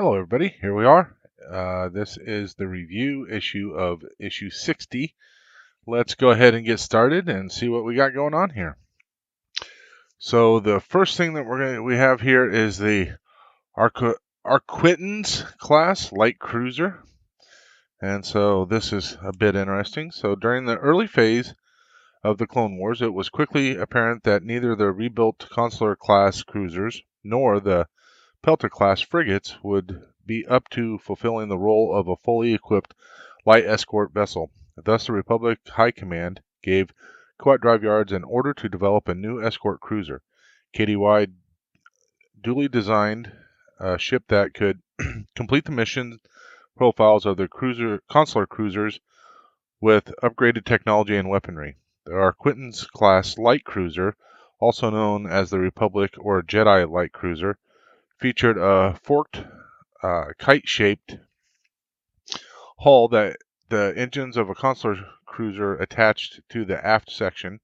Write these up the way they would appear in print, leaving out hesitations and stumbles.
Hello, everybody. Here we are. This is the review issue of issue 60. Let's go ahead and get started and see what we got going on here. So the first thing that we have here is the Arquitens-Class Light Cruiser, and so this is a bit interesting. So during the early phase of the Clone Wars, it was quickly apparent that neither the rebuilt Consular-class cruisers nor the Pelta-class frigates would be up to fulfilling the role of a fully equipped light escort vessel. Thus, the Republic High Command gave Kuat Drive Yards an order to develop a new escort cruiser. KDY duly designed a ship that could complete the mission profiles of the consular cruisers with upgraded technology and weaponry. The Arquitens-Class Light Cruiser, also known as the Republic or Jedi Light Cruiser, featured a forked, kite-shaped hull that the engines of a consular cruiser attached to the aft section,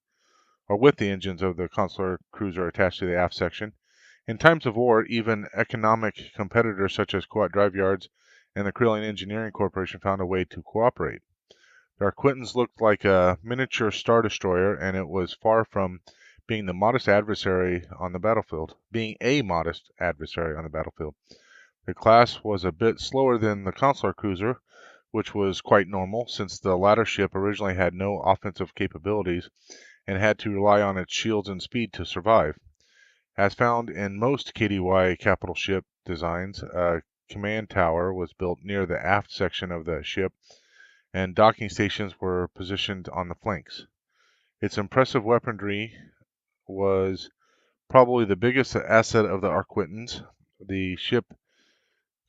or with the engines of the consular cruiser attached to the aft section. In times of war, even economic competitors such as Kuat Drive Yards and the Kryllian Engineering Corporation found a way to cooperate. The Arquitens looked like a miniature Star Destroyer, and it was far from being a modest adversary on the battlefield. The class was a bit slower than the Consular cruiser, which was quite normal since the latter ship originally had no offensive capabilities and had to rely on its shields and speed to survive. As found in most KDY capital ship designs, a command tower was built near the aft section of the ship, and docking stations were positioned on the flanks. Its impressive weaponry was probably the biggest asset of the Arquitens. The ship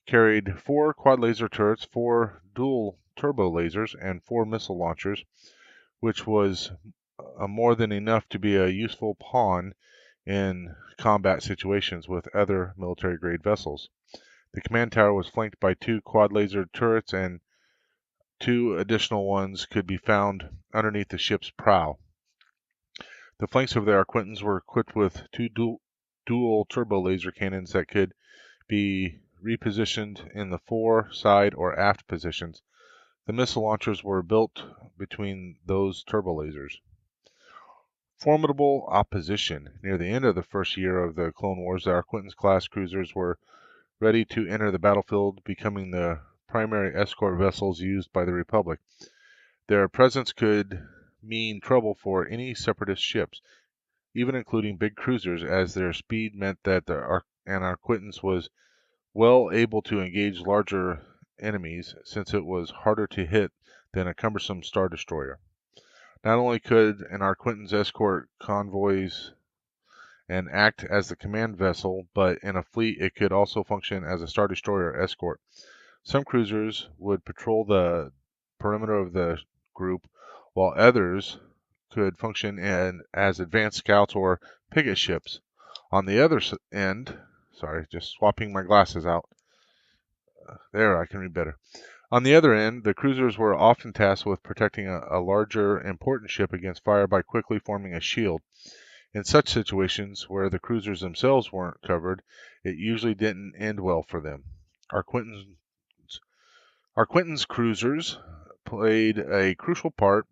carried 4 quad laser turrets, 4 dual turbo lasers, and 4 missile launchers, which was more than enough to be a useful pawn in combat situations with other military-grade vessels. The command tower was flanked by 2 quad laser turrets, and 2 additional ones could be found underneath the ship's prow. The flanks of the Arquitens were equipped with 2 dual turbo laser cannons that could be repositioned in the fore, side, or aft positions. The missile launchers were built between those turbo lasers. Formidable opposition. Near the end of the first year of the Clone Wars, the Arquitens-class cruisers were ready to enter the battlefield, becoming the primary escort vessels used by the Republic. Their presence could mean trouble for any separatist ships, even including big cruisers, as their speed meant that the Arquitens was well able to engage larger enemies, since it was harder to hit than a cumbersome Star Destroyer. Not only could an Arquitens escort convoys and act as the command vessel, but in a fleet it could also function as a Star Destroyer escort. Some cruisers would patrol the perimeter of the group, while others could function as advanced scouts or picket ships. On the other end, sorry, just swapping my glasses out. There, I can read better. On the other end, the cruisers were often tasked with protecting a larger, important ship against fire by quickly forming a shield. In such situations, where the cruisers themselves weren't covered, it usually didn't end well for them. Arquitens cruisers played a crucial part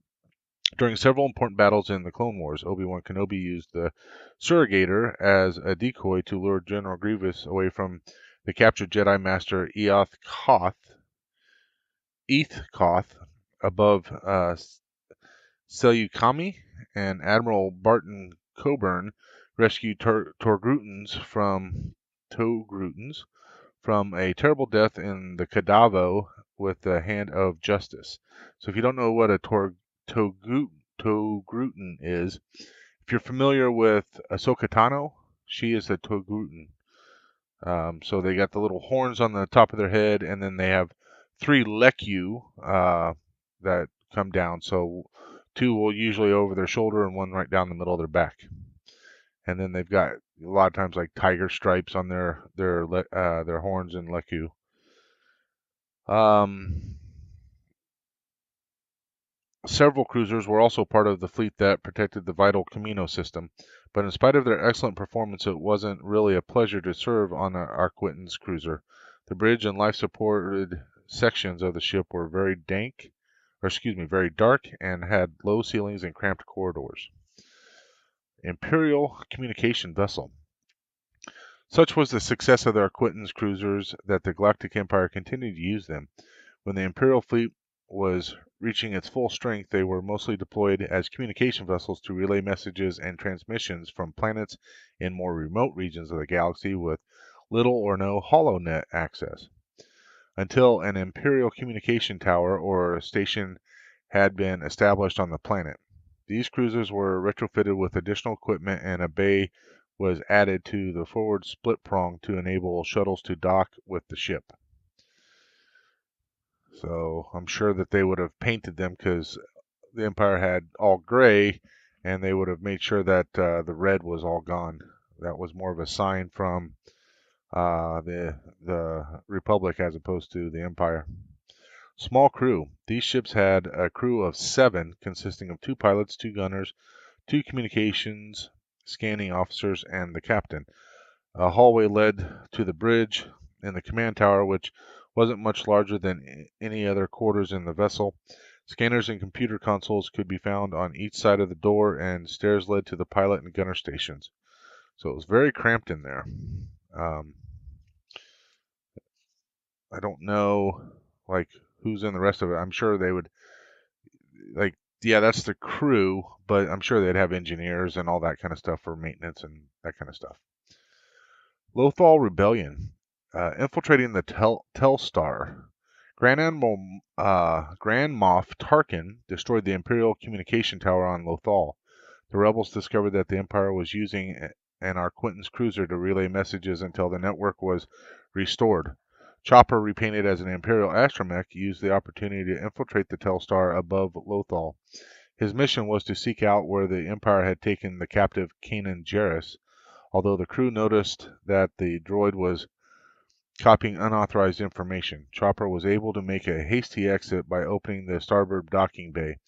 during several important battles in the Clone Wars. Obi-Wan Kenobi used the Surrogator as a decoy to lure General Grievous away from the captured Jedi Master Eoth Koth above Seleucami, and Admiral Barton Coburn rescued Togrutens from a terrible death in the Kadavo with the hand of justice. So if you don't know what a Togruten is, if you're familiar with Ahsoka Tano, she is a Togruten. So they got the little horns on the top of their head, and then they have 3 Lekku that come down. So 2 will usually over their shoulder and 1 right down the middle of their back. And then they've got a lot of times like tiger stripes on their horns and Lekku. Several cruisers were also part of the fleet that protected the vital Camino system, but in spite of their excellent performance, it wasn't really a pleasure to serve on an Arquitens cruiser. The bridge and life-supported sections of the ship were very dark, and had low ceilings and cramped corridors. Imperial communication vessel. Such was the success of the Arquitens cruisers that the Galactic Empire continued to use them. When the Imperial fleet was reaching its full strength, they were mostly deployed as communication vessels to relay messages and transmissions from planets in more remote regions of the galaxy with little or no holonet access, until an Imperial communication tower or station had been established on the planet. These cruisers were retrofitted with additional equipment, and a bay was added to the forward split prong to enable shuttles to dock with the ship. So I'm sure that they would have painted them because the Empire had all gray, and they would have made sure that the red was all gone. That was more of a sign from the Republic as opposed to the Empire. Small crew. These ships had a crew of 7, consisting of 2 pilots, 2 gunners, 2 communications scanning officers, and the captain. A hallway led to the bridge in the command tower, which wasn't much larger than any other quarters in the vessel. Scanners and computer consoles could be found on each side of the door, and stairs led to the pilot and gunner stations. So it was very cramped in there. I don't know, like, who's in the rest of it. I'm sure they would, like, yeah, that's the crew, but I'm sure they'd have engineers and all that kind of stuff for maintenance and that kind of stuff. Lothal Rebellion. Infiltrating the Telstar. Grand Moff Tarkin destroyed the Imperial communication tower on Lothal. The rebels discovered that the Empire was using an Arquitens cruiser to relay messages until the network was restored. Chopper, repainted as an Imperial astromech, used the opportunity to infiltrate the Telstar above Lothal. His mission was to seek out where the Empire had taken the captive Kanan Jarrus. Although the crew noticed that the droid was copying unauthorized information, Chopper was able to make a hasty exit by opening the starboard docking bay.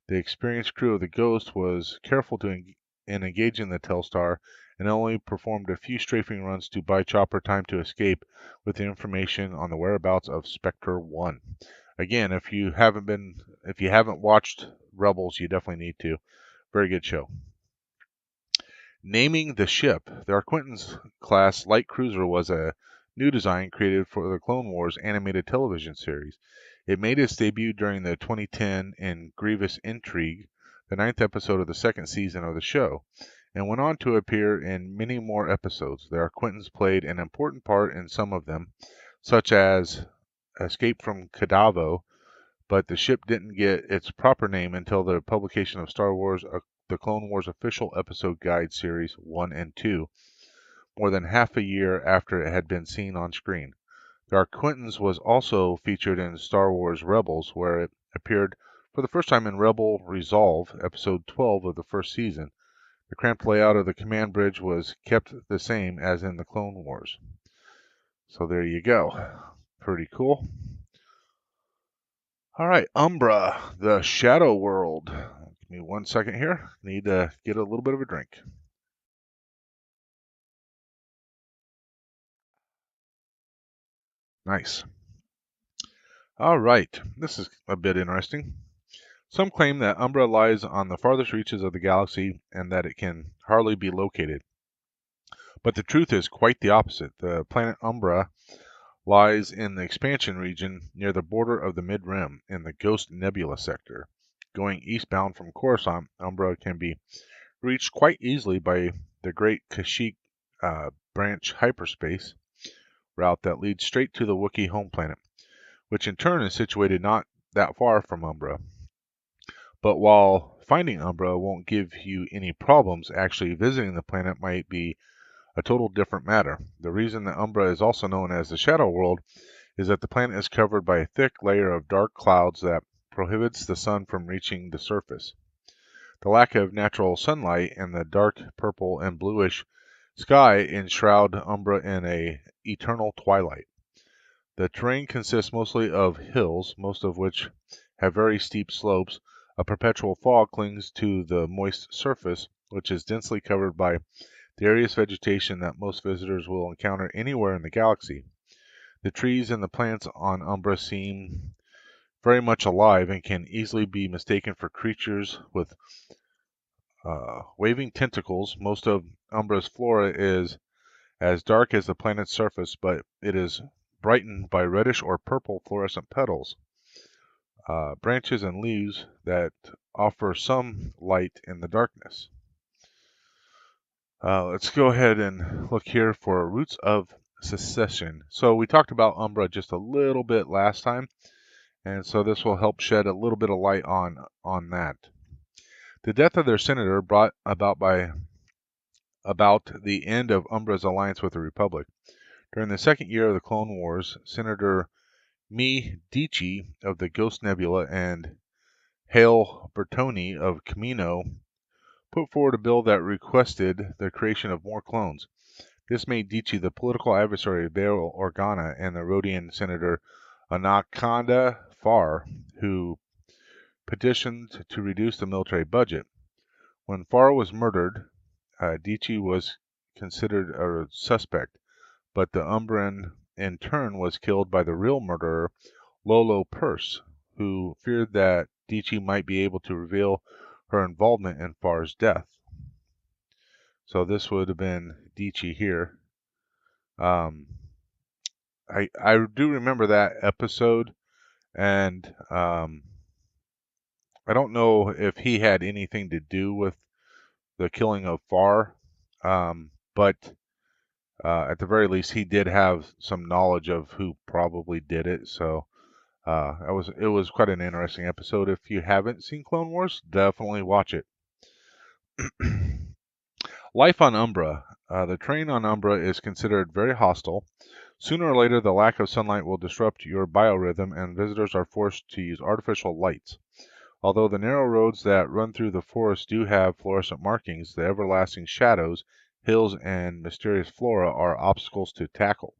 The experienced crew of the Ghost was careful in engaging the Telstar and only performed a few strafing runs to buy Chopper time to escape with the information on the whereabouts of Spectre 1. Again, if you haven't watched Rebels, you definitely need to. Very good show. Naming the ship. The Arquitens-Class Light Cruiser was a new design created for the Clone Wars animated television series. It made its debut during the 2010 in Grievous Intrigue, the 9th episode of the 2nd season of the show, and went on to appear in many more episodes. The Arquitens played an important part in some of them, such as Escape from Kadavo, but the ship didn't get its proper name until the publication of Star Wars The Clone Wars Official Episode Guide Series 1 and 2, more than half a year after it had been seen on screen. The Arquitens was also featured in Star Wars Rebels, where it appeared for the first time in Rebel Resolve, Episode 12 of the first season. The cramped layout of the command bridge was kept the same as in the Clone Wars. So there you go. Pretty cool. All right, Umbara the Shadow World. Give me 1 second here. Need to get a little bit of a drink. Nice. All right, this is a bit interesting. Some claim that Umbara lies on the farthest reaches of the galaxy and that it can hardly be located. But the truth is quite the opposite. The planet Umbara lies in the expansion region near the border of the Mid-Rim in the Ghost Nebula sector. Going eastbound from Coruscant, Umbara can be reached quite easily by the Great Kashyyyk branch hyperspace route that leads straight to the Wookiee home planet, which in turn is situated not that far from Umbara. But while finding Umbara won't give you any problems, actually visiting the planet might be a total different matter. The reason that Umbara is also known as the Shadow World is that the planet is covered by a thick layer of dark clouds that prohibits the sun from reaching the surface. The lack of natural sunlight and the dark purple and bluish sky enshroud Umbara in an eternal twilight. The terrain consists mostly of hills, most of which have very steep slopes. A perpetual fog clings to the moist surface, which is densely covered by the areas vegetation that most visitors will encounter anywhere in the galaxy. The trees and the plants on Umbra seem very much alive and can easily be mistaken for creatures with waving tentacles. Most of Umbra's flora is as dark as the planet's surface, but it is brightened by reddish or purple fluorescent petals, branches, and leaves that offer some light in the darkness. Let's go ahead and look here for roots of secession. So we talked about Umbra just a little bit last time, and so this will help shed a little bit of light on that. The death of their senator brought about the end of Umbra's alliance with the Republic. During the second year of the Clone Wars, Senator Medici of the Ghost Nebula and Hale Bertoni of Camino put forward a bill that requested the creation of more clones. This made Dici the political adversary of Bail Organa and the Rhodian Senator Anaconda Farr, who petitioned to reduce the military budget. When Farr was murdered, Dici was considered a suspect, but the Umbran in turn was killed by the real murderer, Lolo Purse, who feared that Dici might be able to reveal her involvement in Farr's death. So this would have been Dici here. I do remember that episode, and I don't know if he had anything to do with the killing of Farr, but at the very least, he did have some knowledge of who probably did it. So it was quite an interesting episode. If you haven't seen Clone Wars, definitely watch it. Life on Umbra. The terrain on Umbra is considered very hostile. Sooner or later, the lack of sunlight will disrupt your biorhythm, and visitors are forced to use artificial lights. Although the narrow roads that run through the forest do have fluorescent markings, the everlasting shadows, hills, and mysterious flora are obstacles to tackle.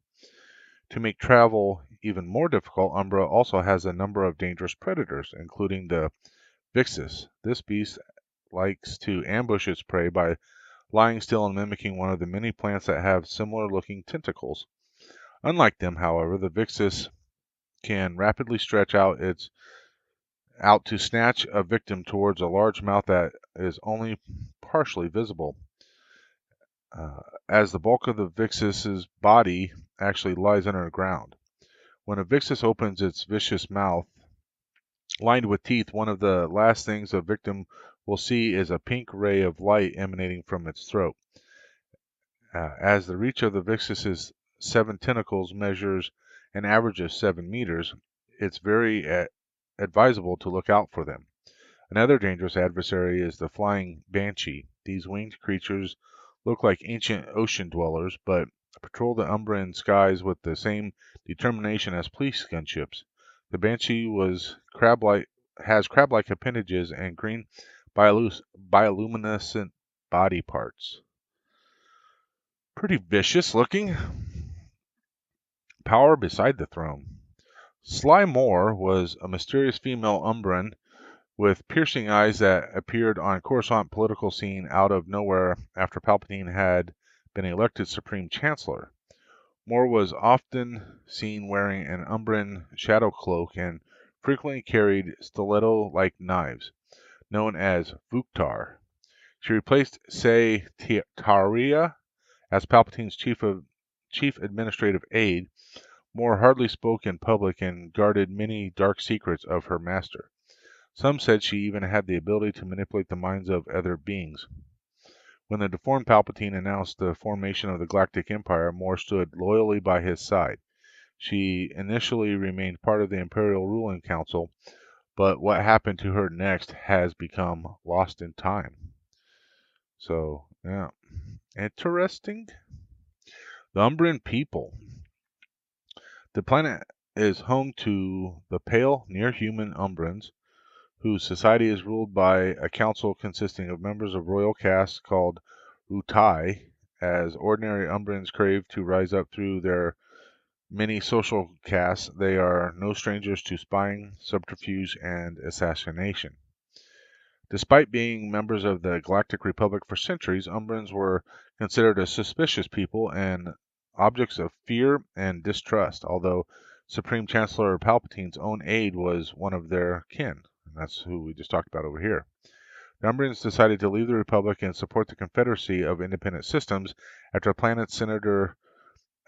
To make travel even more difficult, Umbra also has a number of dangerous predators, including the Vixus. This beast likes to ambush its prey by lying still and mimicking one of the many plants that have similar looking tentacles. Unlike them, however, the Vixus can rapidly stretch out to snatch a victim towards a large mouth that is only partially visible, as the bulk of the Vixus's body actually lies underground. When a Vixus opens its vicious mouth, lined with teeth, one of the last things a victim will see is a pink ray of light emanating from its throat. As the reach of the Vixus's 7 tentacles measures an average of 7 meters, it's very advisable to look out for them. Another dangerous adversary is the flying banshee. These winged creatures look like ancient ocean dwellers, but patrol the Umbrian skies with the same determination as police gunships. The banshee has crab-like appendages and green bioluminescent body parts. Pretty vicious looking. Power beside the throne. Sly Moore was a mysterious female Umbran with piercing eyes that appeared on Coruscant political scene out of nowhere after Palpatine had been elected Supreme Chancellor. Moore was often seen wearing an Umbran shadow cloak and frequently carried stiletto-like knives, known as Vuktar. She replaced Taria as Palpatine's chief administrative aide. Moore hardly spoke in public and guarded many dark secrets of her master. Some said she even had the ability to manipulate the minds of other beings. When the deformed Palpatine announced the formation of the Galactic Empire, Moore stood loyally by his side. She initially remained part of the Imperial Ruling Council, but what happened to her next has become lost in time. So, yeah. Interesting. The Umbran people. The planet is home to the pale, near-human Umbrans, whose society is ruled by a council consisting of members of royal castes called Rutai. As ordinary Umbrans crave to rise up through their many social castes, they are no strangers to spying, subterfuge, and assassination. Despite being members of the Galactic Republic for centuries, Umbrans were considered a suspicious people and objects of fear and distrust, although Supreme Chancellor Palpatine's own aide was one of their kin. And that's who we just talked about over here. The Umbrians decided to leave the Republic and support the Confederacy of Independent Systems after planet Senator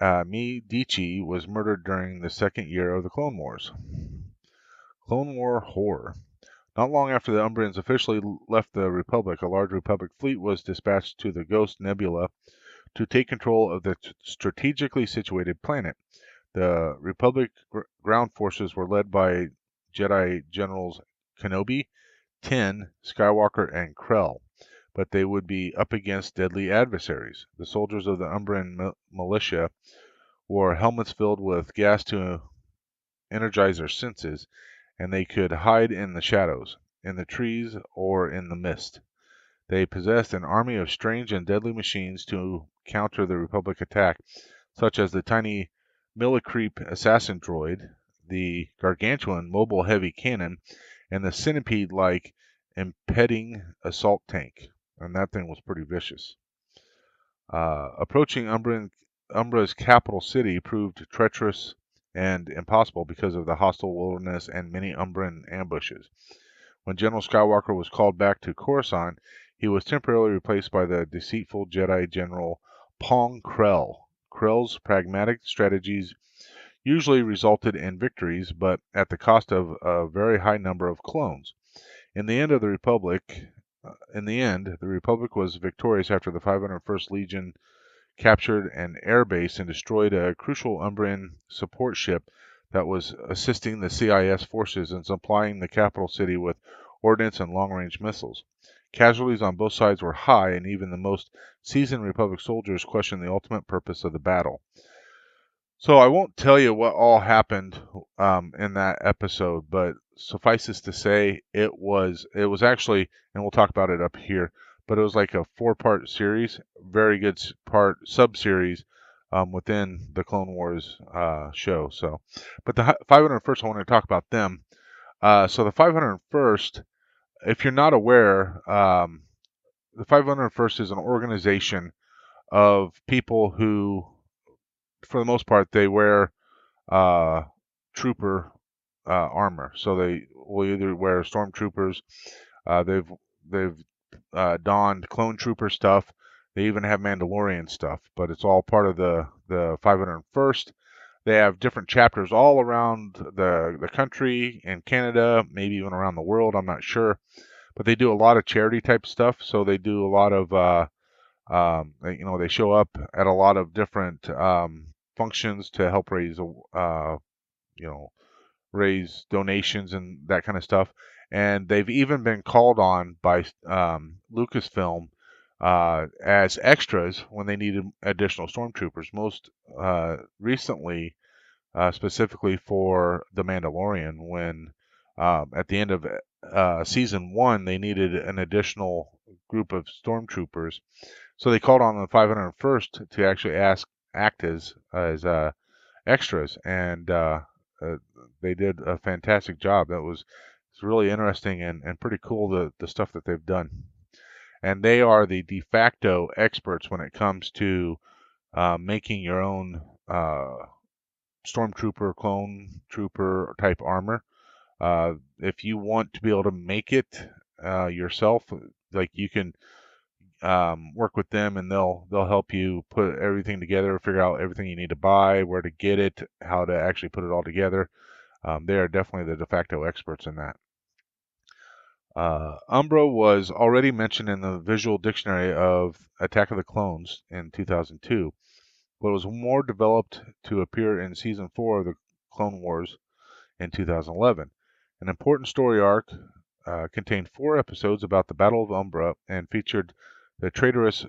Medici was murdered during the second year of the Clone Wars. Clone War horror. Not long after the Umbrians officially left the Republic, a large Republic fleet was dispatched to the Ghost Nebula to take control of the strategically situated planet. The Republic ground forces were led by Jedi Generals Kenobi, Tin, Skywalker, and Krell, but they would be up against deadly adversaries. The soldiers of the Umbrian militia wore helmets filled with gas to energize their senses, and they could hide in the shadows, in the trees, or in the mist. They possessed an army of strange and deadly machines to counter the Republic attack, such as the tiny Millicreep assassin droid, the gargantuan mobile heavy cannon, and the centipede-like impeding assault tank. And that thing was pretty vicious. Approaching Umbra's capital city proved treacherous and impossible because of the hostile wilderness and many Umbran ambushes. When General Skywalker was called back to Coruscant, he was temporarily replaced by the deceitful Jedi General Pong Krell. Krell's pragmatic strategies usually resulted in victories, but at the cost of a very high number of clones. In the end, the Republic was victorious after the 501st Legion captured an airbase and destroyed a crucial Umbrian support ship that was assisting the CIS forces in supplying the capital city with ordnance and long-range missiles. Casualties on both sides were high, and even the most seasoned Republic soldiers questioned the ultimate purpose of the battle. So I won't tell you what all happened in that episode, but suffices to say it was actually, and we'll talk about it up here, but it was like a 4-part series, very good sub-series within the Clone Wars show. So, but the 501st, I want to talk about them. So the 501st, if you're not aware, the 501st is an organization of people who, for the most part, they wear trooper armor. So they will either wear stormtroopers. They've donned clone trooper stuff. They even have Mandalorian stuff, but it's all part of the 501st. They have different chapters all around the country and Canada, maybe even around the world. I'm not sure, but they do a lot of charity type stuff. So they do a lot of they show up at a lot of different functions to help raise donations and that kind of stuff. And they've even been called on by Lucasfilm as extras when they needed additional stormtroopers. Most recently, specifically for The Mandalorian, when at the end of season 1 they needed an additional group of stormtroopers. So they called on the 501st to actually act as extras, and they did a fantastic job. It's really interesting and pretty cool, the stuff that they've done. And they are the de facto experts when it comes to making your own stormtrooper, clone trooper type armor. If you want to be able to make it yourself, like you can work with them, and they'll help you put everything together, figure out everything you need to buy, where to get it, how to actually put it all together. They are definitely the de facto experts in that. Umbra was already mentioned in the visual dictionary of Attack of the Clones in 2002, but was more developed to appear in Season 4 of the Clone Wars in 2011. An important story arc contained 4 episodes about the Battle of Umbra and featured the traitorous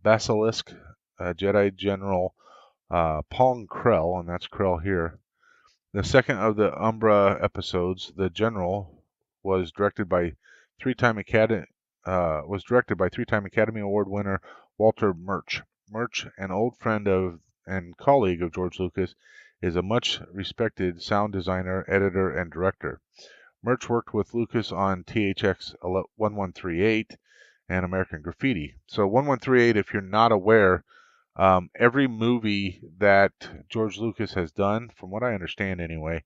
Basilisk Jedi General Pong Krell, and that's Krell here. The second of the Umbra episodes, The General, was directed by three-time Academy Award winner Walter Murch. Murch, an old friend of and colleague of George Lucas, is a much respected sound designer, editor, and director. Murch worked with Lucas on THX 1138 and American Graffiti. So 1138, if you're not aware, Every movie that George Lucas has done, from what I understand anyway,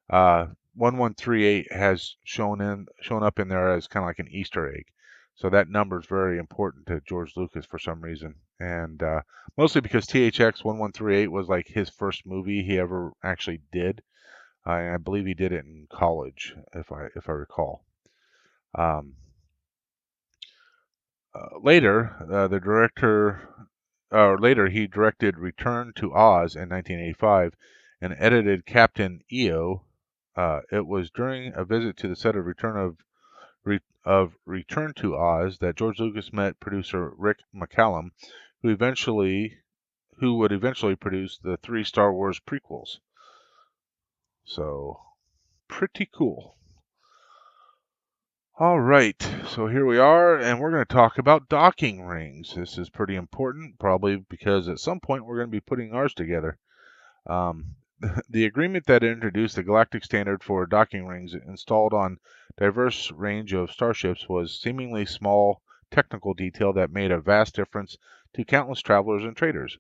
uh, 1138 has shown up in there as kind of like an Easter egg. So that number is very important to George Lucas for some reason, and mostly because THX 1138 was like his first movie he ever actually did. I believe he did it in college, if I recall. Um, later he directed Return to Oz in 1985 and edited Captain EO. It was during a visit to the set of Return to Oz that George Lucas met producer Rick McCallum, who would eventually produce the 3 Star Wars prequels. So, pretty cool. All right, so here we are, and we're going to talk about docking rings. This is pretty important, probably because at some point we're going to be putting ours together. Um, the agreement that introduced the galactic standard for docking rings installed on diverse range of starships was seemingly small technical detail that made a vast difference to countless travelers and traders.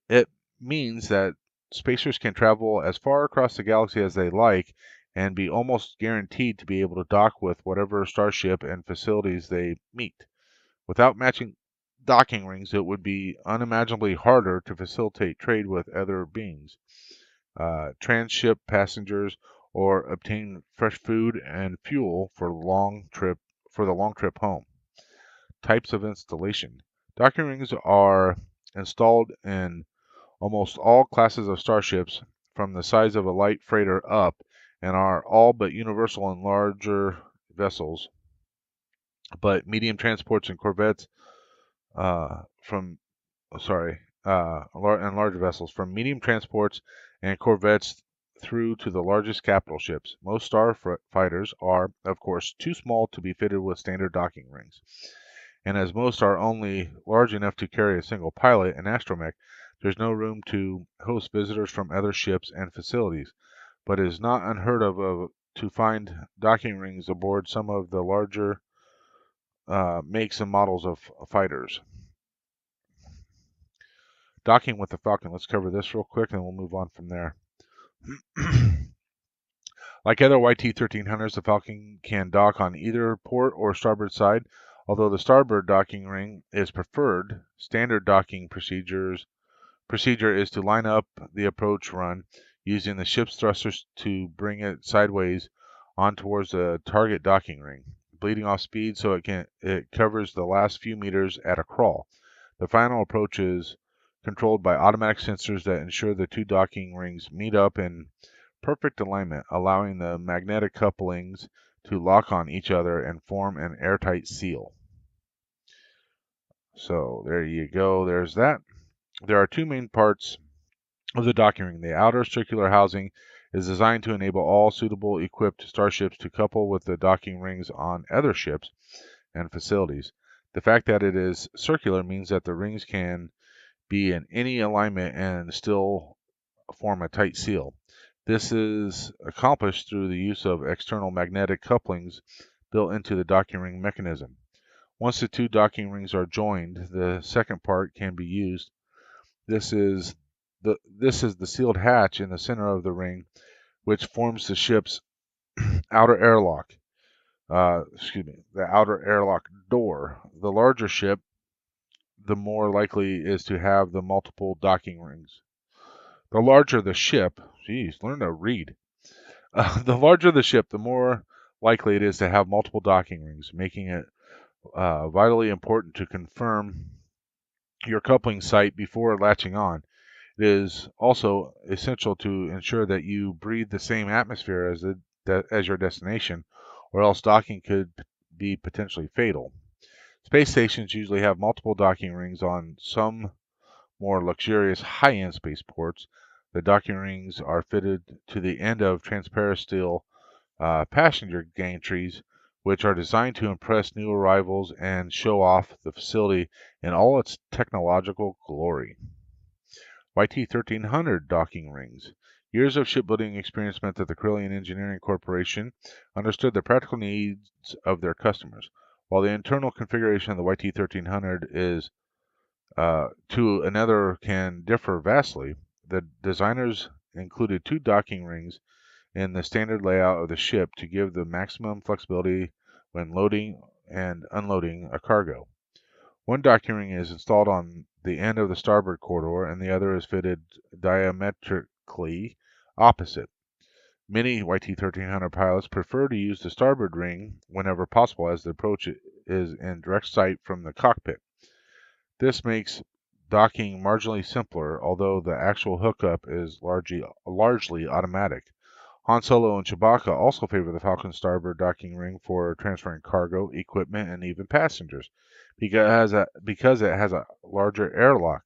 It means that spacers can travel as far across the galaxy as they like and be almost guaranteed to be able to dock with whatever starship and facilities they meet. Without matching docking rings, it would be unimaginably harder to facilitate trade with other beings, transship passengers, or obtain fresh food and fuel for the long trip home. Types of installation. Docking rings are installed in almost all classes of starships from the size of a light freighter up and are all but universal in larger vessels, but medium transports and corvettes from sorry, and large vessels, from medium transports and corvettes through to the largest capital ships. Most starfighters are, of course, too small to be fitted with standard docking rings. And as most are only large enough to carry a single pilot and astromech, there's no room to host visitors from other ships and facilities. But it is not unheard of to find docking rings aboard some of the larger makes and models of fighters. Docking with the Falcon. Let's cover this real quick and we'll move on from there. Like other YT-1300s, the Falcon can dock on either port or starboard side. Although the starboard docking ring is preferred, standard docking procedure is to line up the approach run using the ship's thrusters to bring it sideways on towards the target docking ring, bleeding off speed so it covers the last few meters at a crawl. The final approach is controlled by automatic sensors that ensure the 2 docking rings meet up in perfect alignment, allowing the magnetic couplings to lock on each other and form an airtight seal. So there you go, there's that. There are 2 main parts of the docking ring. The outer circular housing is designed to enable all suitable equipped starships to couple with the docking rings on other ships and facilities. The fact that it is circular means that the rings can be in any alignment and still form a tight seal. This is accomplished through the use of external magnetic couplings built into the docking ring mechanism. Once the 2 docking rings are joined, the second part can be used. This is the sealed hatch in the center of the ring, which forms the ship's outer airlock. The outer airlock door. The larger ship, the more likely is to have the multiple docking rings. The larger the ship, learn to read. The larger the ship, the more likely it is to have multiple docking rings, making it vitally important to confirm your coupling site before latching on. It is also essential to ensure that you breathe the same atmosphere as your destination, or else docking could be potentially fatal. Space stations usually have multiple docking rings. On some more luxurious high-end spaceports, the docking rings are fitted to the end of transparent steel passenger gantries, which are designed to impress new arrivals and show off the facility in all its technological glory. YT-1300 docking rings. Years of shipbuilding experience meant that the Carillion Engineering Corporation understood the practical needs of their customers. While the internal configuration of the YT-1300 is to another can differ vastly. The designers included 2 docking rings in the standard layout of the ship to give the maximum flexibility when loading and unloading a cargo. One docking ring is installed on the end of the starboard corridor, and the other is fitted diametrically opposite. Many YT-1300 pilots prefer to use the starboard ring whenever possible, as the approach is in direct sight from the cockpit. This makes docking marginally simpler, although the actual hookup is largely automatic. Han Solo and Chewbacca also favor the Falcon's starboard docking ring for transferring cargo, equipment, and even passengers, because it has a larger airlock.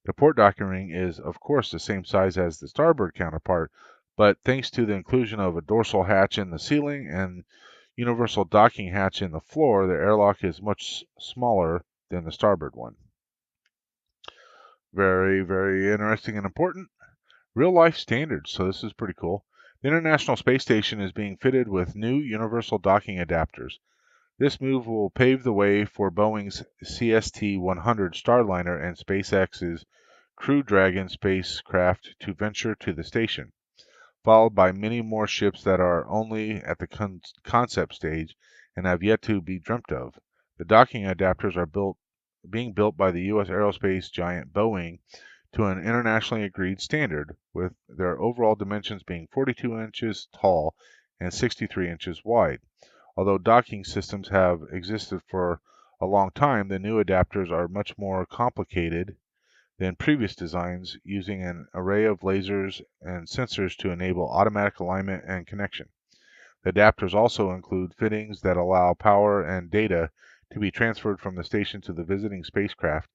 The port docking ring is, of course, the same size as the starboard counterpart, but thanks to the inclusion of a dorsal hatch in the ceiling and universal docking hatch in the floor, the airlock is much smaller than the starboard one. Very, very interesting and important. Real life standards, so this is pretty cool. The International Space Station is being fitted with new universal docking adapters. This move will pave the way for Boeing's CST-100 Starliner and SpaceX's Crew Dragon spacecraft to venture to the station, followed by many more ships that are only at the concept stage and have yet to be dreamt of. The docking adapters are being built by the U.S. aerospace giant Boeing to an internationally agreed standard, with their overall dimensions being 42 inches tall and 63 inches wide. Although docking systems have existed for a long time, the new adapters are much more complicated than previous designs, using an array of lasers and sensors to enable automatic alignment and connection. The adapters also include fittings that allow power and data to be transferred from the station to the visiting spacecraft.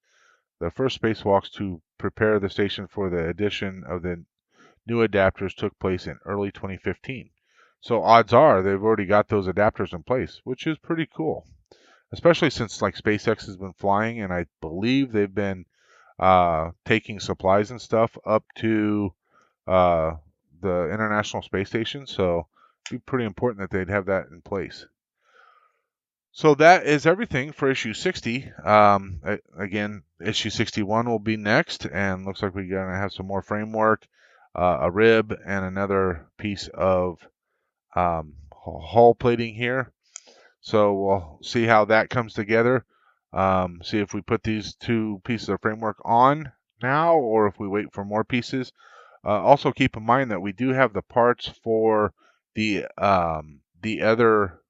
The first spacewalks to prepare the station for the addition of the new adapters took place in early 2015. So odds are they've already got those adapters in place, which is pretty cool. Especially since like SpaceX has been flying, and I believe they've been taking supplies and stuff up to uh, the International Space Station. So it'd be pretty important that they'd have that in place. So that is everything for issue 60. Again, issue 61 will be next, and looks like we're going to have some more framework, a rib, and another piece of hull plating here. So we'll see how that comes together. See if we put these 2 pieces of framework on now, or if we wait for more pieces. Also keep in mind that we do have the parts for the other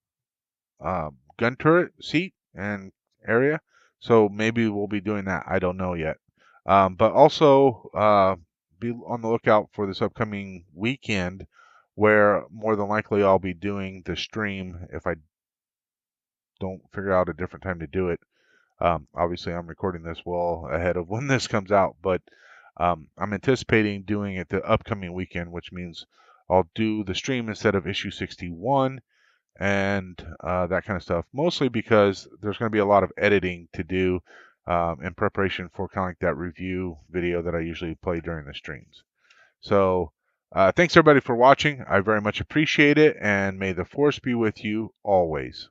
gun turret seat and area, so maybe we'll be doing that. I don't know yet. But also be on the lookout for this upcoming weekend, where more than likely I'll be doing the stream if I don't figure out a different time to do it. Obviously, I'm recording this well ahead of when this comes out, but I'm anticipating doing it the upcoming weekend, which means I'll do the stream instead of issue 61 and that kind of stuff. Mostly because there's going to be a lot of editing to do in preparation for kind of like that review video that I usually play during the streams. So thanks everybody for watching. I very much appreciate it, and may the force be with you always.